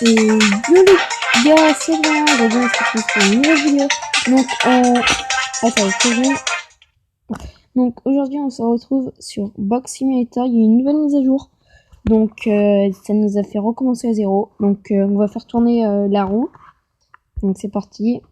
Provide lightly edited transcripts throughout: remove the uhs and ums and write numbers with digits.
Et yo les gars, c'est bien, aujourd'hui on se retrouve pour une nouvelle vidéo. Donc, attends, c'est bon. Donc aujourd'hui on se retrouve sur Box Simulator, il y a une nouvelle mise à jour. Donc ça nous a fait recommencer à zéro. Donc on va faire tourner la roue. Donc c'est parti.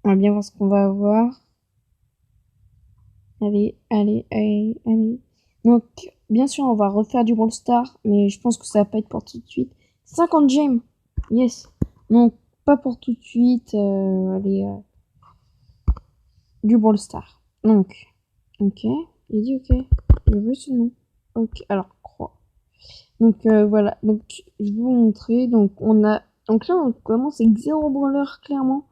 On va bien voir ce qu'on va avoir. Allez, allez, allez, allez. Donc bien sûr on va refaire du Brawl Stars, mais je pense que ça va pas être pour tout de suite. 50 gemmes, yes. Donc pas pour tout de suite. Allez, du Brawl Stars. Donc, ok, il dit ok. Je veux ce nom. Ok, alors croix. Donc voilà, donc je vais vous montrer. Donc on a, donc là on commence avec 0 brawler clairement.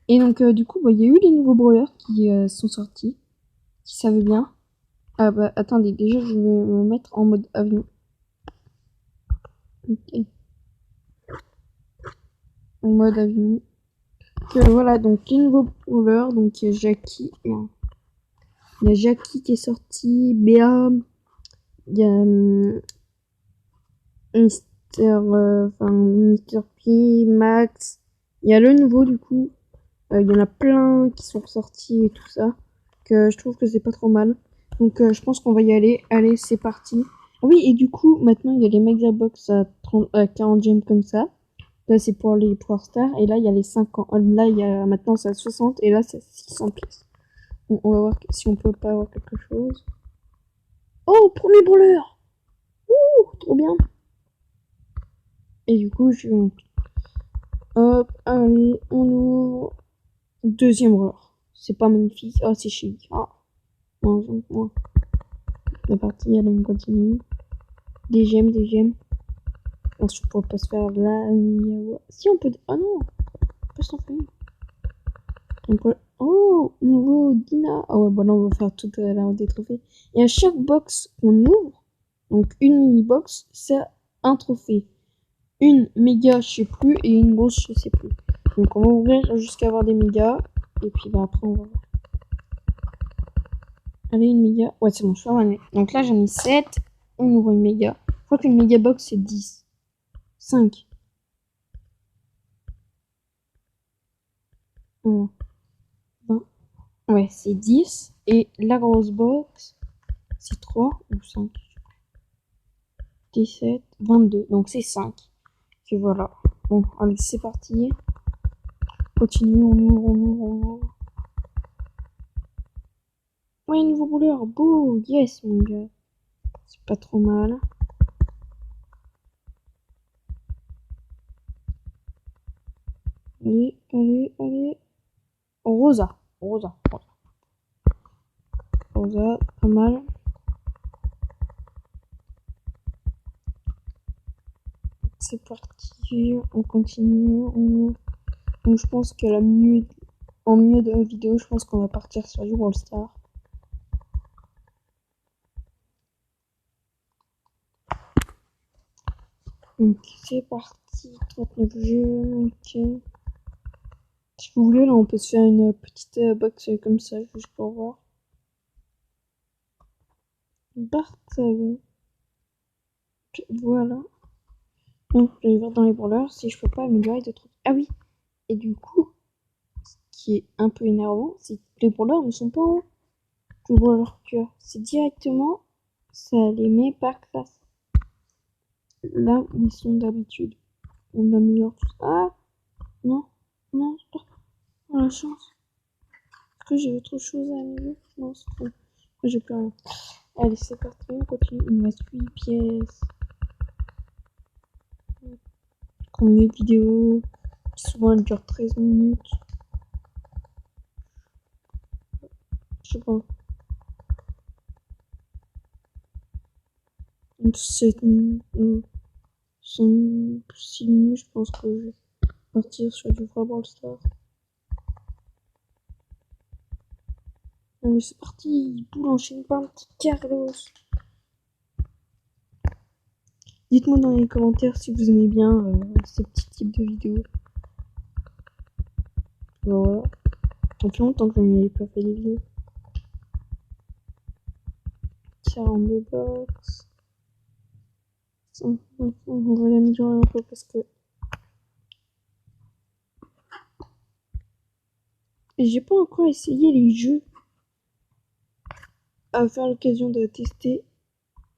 Et donc du coup, bah, il y a eu les nouveaux brawlers qui sont sortis, qui savent bien. Ah bah attendez, déjà je vais me mettre en mode avion. Ok. En mode avion. Donc voilà, donc les nouveaux brawlers, donc il y a Jackie. Non. Il y a Jackie qui est sorti, Béa, il y a Mister P, Max. Il y a le nouveau du coup. Il y en a plein qui sont ressortis et tout ça. Que je trouve que c'est pas trop mal. Donc je pense qu'on va y aller. Allez, c'est parti. Ah oui, et du coup, maintenant il y a les Mega Box à 40 gemmes comme ça. Là c'est pour les Power Stars. Et là il y a les 50. Là il y a maintenant c'est à 60 et là c'est à 600 pièces. Bon, on va voir si on peut pas avoir quelque chose. Oh, premier brawler! Ouh, trop bien! Et du coup, je vais... Hop, allez, on ouvre. Deuxième brawler. C'est pas magnifique. Oh, c'est chic. Ah, non. C'est parti, allez, on continue. Des gemmes, des gemmes. Ensuite, on pourrait pas se faire là. Si, on peut... Oh non! On peut s'en faire. Oh, nouveau Dina. Ah ouais, bon là, on va faire toute la route des trophées. Et à chaque box qu'on ouvre, donc une mini-box, c'est un trophée. Une méga, je sais plus, et une grosse, je sais plus. Donc on va ouvrir jusqu'à avoir des mégas. Et puis bah après on va voir. Allez, une méga. Ouais, c'est bon, je suis ramené. Donc là j'en ai 7. On ouvre une méga. Je crois qu'une méga box c'est 10. 5. Voilà. 20. Ouais, c'est 10. Et la grosse box, c'est 3 ou 5. 17, 22. Donc c'est 5. Et voilà. Bon, allez, c'est parti. Continue, on ouvre. Ouais, nouveau rouleur. Beau, yes, mon gars. C'est pas trop mal. Allez. Rosa, pas mal. C'est parti, on continue. Donc je pense que en milieu de la vidéo, je pense qu'on va partir sur du Brawl Stars. Donc c'est parti, 39 jeux, ok. Si vous voulez, là on peut se faire une petite box comme ça, juste pour voir. Bart, voilà. Donc je vais voir dans les brawlers si je peux pas améliorer de trucs. Ah oui, et du coup, ce qui est un peu énervant, c'est que les brawlers ne sont pas en brawler cœur. C'est directement, ça les met par classe. Là où ils sont d'habitude. On améliore tout ça. Ah non, oh, la chance. Est-ce que j'ai autre chose à améliorer? Non, c'est tout. J'ai plus rien. Allez, c'est parti, on continue. Il me reste 8 pièces. Combien de vidéos? Souvent, elle dure 13 minutes. Je sais pas. 7 minutes. 6 minutes, je pense que je vais partir sur du vrai Brawl Stars. Allez, c'est parti. Boule enchaîne pas un petit Carlos. Dites-moi dans les commentaires si vous aimez bien ces petits types de vidéos. Voilà. Ça fait longtemps que je n'ai pas fait des vidéos. 42 box. On va l'améliorer un peu parce que j'ai pas encore essayé les jeux à faire l'occasion de tester.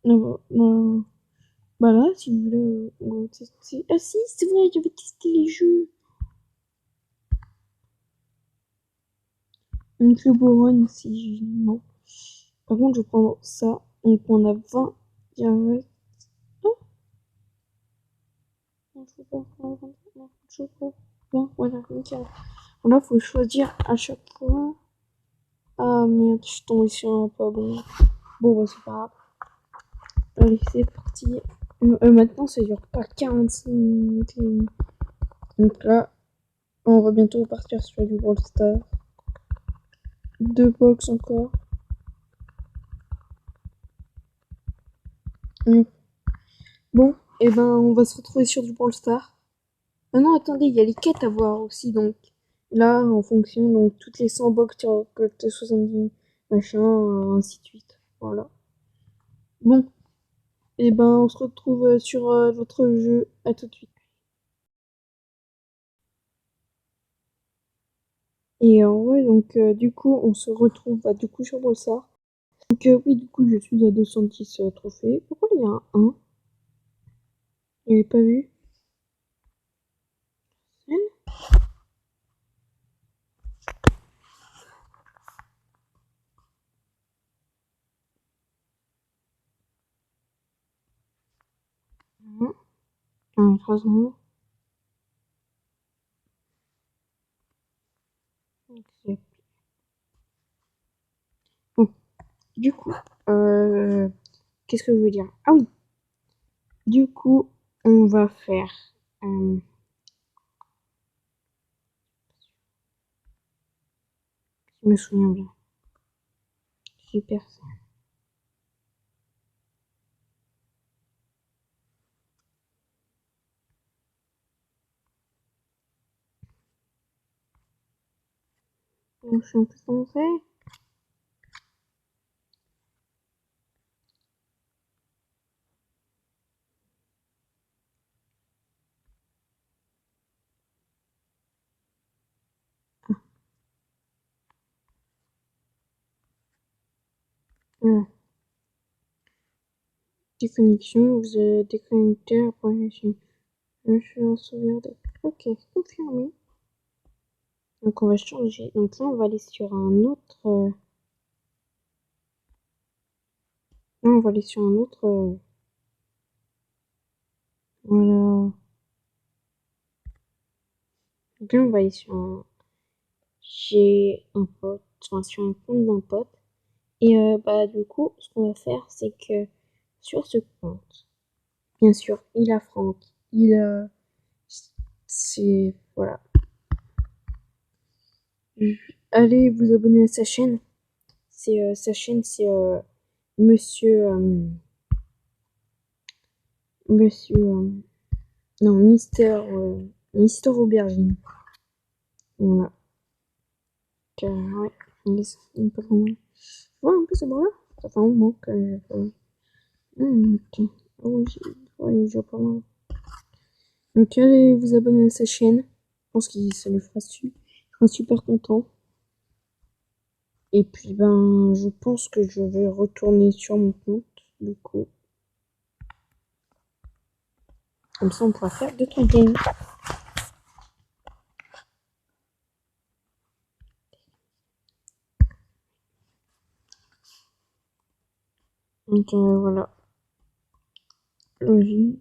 Non, non. Bah là, si vous voulez, on va tester. Ah si, c'est vrai, je vais tester les jeux. Donc le Boron, si non. Par contre, je vais prendre ça. Donc on a 20 direct. Oh, non, je veux pas prendre 20, non, je veux pas. Bon, voilà, nickel. Bon, là, faut choisir à chaque fois. Ah merde, je suis tombée sur un pas bon. Bon, bah c'est pas grave. Allez, c'est parti. Maintenant, ça dure pas 46 minutes. Donc là, on va bientôt partir sur du Brawl Stars. 2 box encore. Bon, et ben on va se retrouver sur du Brawl Stars. Ah non, attendez, il y a les quêtes à voir aussi, donc là, en fonction, donc toutes les 100 box, tu récoltes 70 machin, ainsi de suite. Voilà. Bon, et ben on se retrouve sur votre jeu. À tout de suite. Et ouais, donc du coup, on se retrouve du coup sur Brawl Stars. Donc oui, du coup, je suis à 210 trophées. Pourquoi il y a un 1? Je l'avais pas vu. Un 3 secondes. Ok. Bon, du coup, qu'est-ce que je veux dire? Ah oui, du coup, on va faire. euh, je me souviens bien. Super ça. Donc, je suis un peu français. Voilà. Déconnexion, vous avez déconnecté après. Je suis en sauvegarde. Ok, confirmé. Donc, on va changer. Donc, là, on va aller sur un autre. Là, on va aller sur un autre. Voilà. Donc, là, on va aller sur un. J'ai un pote. Enfin, sur un compte d'un pote. Et bah, du coup, ce qu'on va faire, c'est que sur ce compte, bien sûr, il a Franck. Il a. C'est. Voilà. Allez vous abonner à sa chaîne. C'est sa chaîne, c'est Monsieur Monsieur non Mister Aubergine. Voilà. Ouais, il est pas vraiment. Ouais, un peu c'est bon là. Ça fait un moment que j'ai pas. Ok. Ah oui, ouais, j'ai pas mal. Donc allez vous abonner à sa chaîne. Je pense que ça lui fera su. Il sera super content. Et puis ben je pense que je vais retourner sur mon compte. Du coup. Comme ça on pourra faire 2-3 games. Donc voilà. Logique.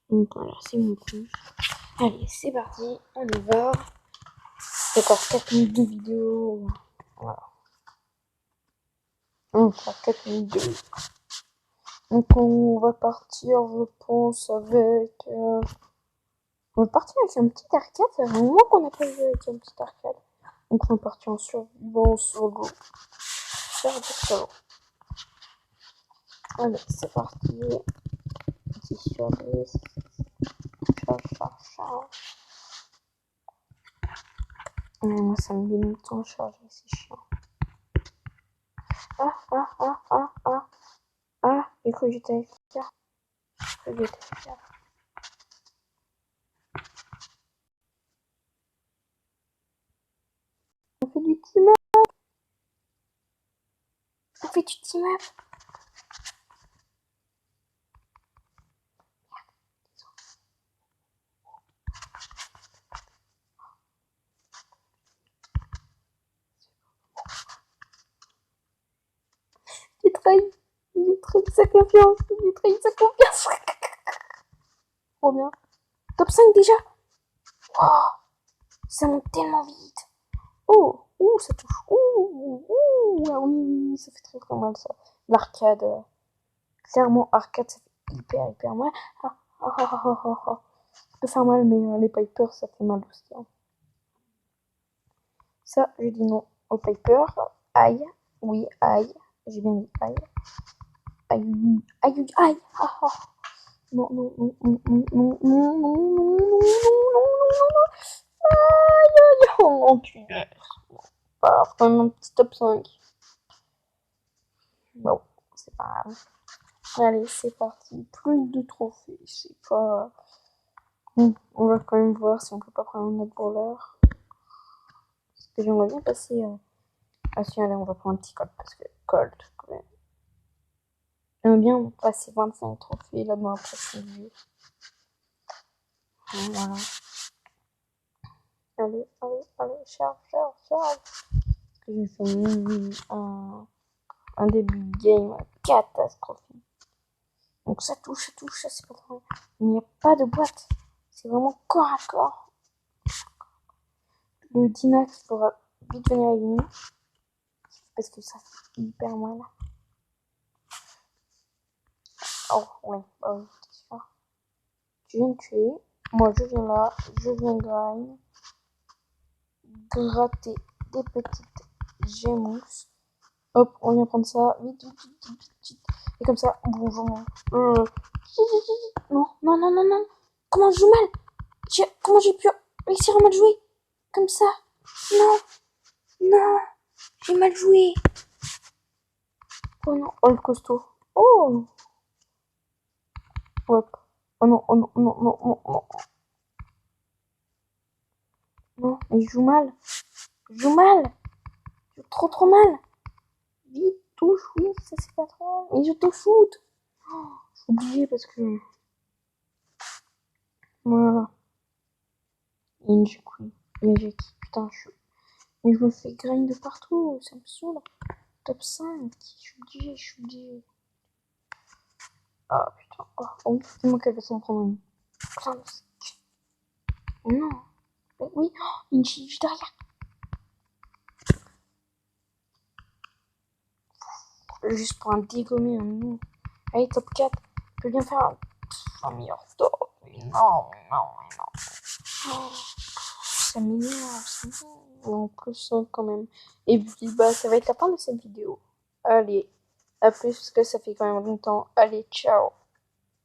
Donc voilà, c'est mon coup. Allez, c'est parti, on y va. Encore 4 minutes de vidéo. Voilà. Encore 4 minutes de vidéo. Donc on va partir, je pense, avec... On va partir avec un petit arcade. Ça fait un moment qu'on n'a pas joué avec un petit arcade. Donc on va partir en survivant solo. Faire du solo. Allez, c'est parti. 10 sur 10. Charge. Ça me met longtemps à charger, c'est chiant. Ah, j'ai cru que j'étais efficace. J'ai cru que j'étais efficace. On fait du team up. J'ai trahi sa confiance. J'ai trahi sa confiance. Trop bien. Top 5 déjà. Oh, ça monte tellement vite. Oh, ça touche. Ah oui, ça fait très mal ça. L'arcade. Clairement, arcade, ça fait hyper mal. Ça peut faire mal, mais les Piper, ça fait mal aussi. Hein. Ça, je dis non aux Piper. Aïe. Oui, aïe. J'ai bien dit aïe. Aïe. Non. Aïe. Oh mon punaise. Voilà, vraiment un petit top 5. Bon, c'est pas grave. Allez, c'est parti. Plus de trophées. C'est pas. On va quand même voir si on peut pas prendre un autre brawler. Parce que j'aimerais bien passer. Ah si, allez, on va prendre un petit Colt. Parce que Colt, quand même. J'aime bien passer 25 trophées là dans la prochaine vue. Voilà. Allez, charge. Parce que j'ai fait un début de game catastrophique. Donc ça touche, ça c'est pas trop. Il n'y a pas de boîte. C'est vraiment corps à corps. Le Dinax pourra vite venir avec nous. Parce que ça fait hyper mal. Oh, ouais, t'es sûr. Tu viens de tuer. Moi, je viens là. Je viens gratter des petites gémous. Hop, on vient prendre ça. Vite. Et comme ça, bonjour. Non. Comment je joue mal? Comment j'ai pu réussir à mal jouer? Comme ça? Non. J'ai mal joué. Oh non, oh le costaud. Oh. Hop. Oh non. Non, mais je joue mal. Je joue trop mal. Vite, touche, oui, ça c'est pas trop. Mais je te shoot. Oh, j'ai oublié parce que. Voilà. Magic. Putain, mais je me fais grind de partout, ça me saoule. Top 5, je suis obligé. Ah putain, oh, c'est moi qui vais s'en prendre une. Putain, non. Oui, une juste derrière. Juste pour un dégommer, un nom. Allez, top 4. Je peux bien faire un meilleur top. Mais non. Oh, ça m'énerve. En plus, quand même. Et puis, bah, ça va être la fin de cette vidéo. Allez, à plus, parce que ça fait quand même longtemps. Allez, ciao.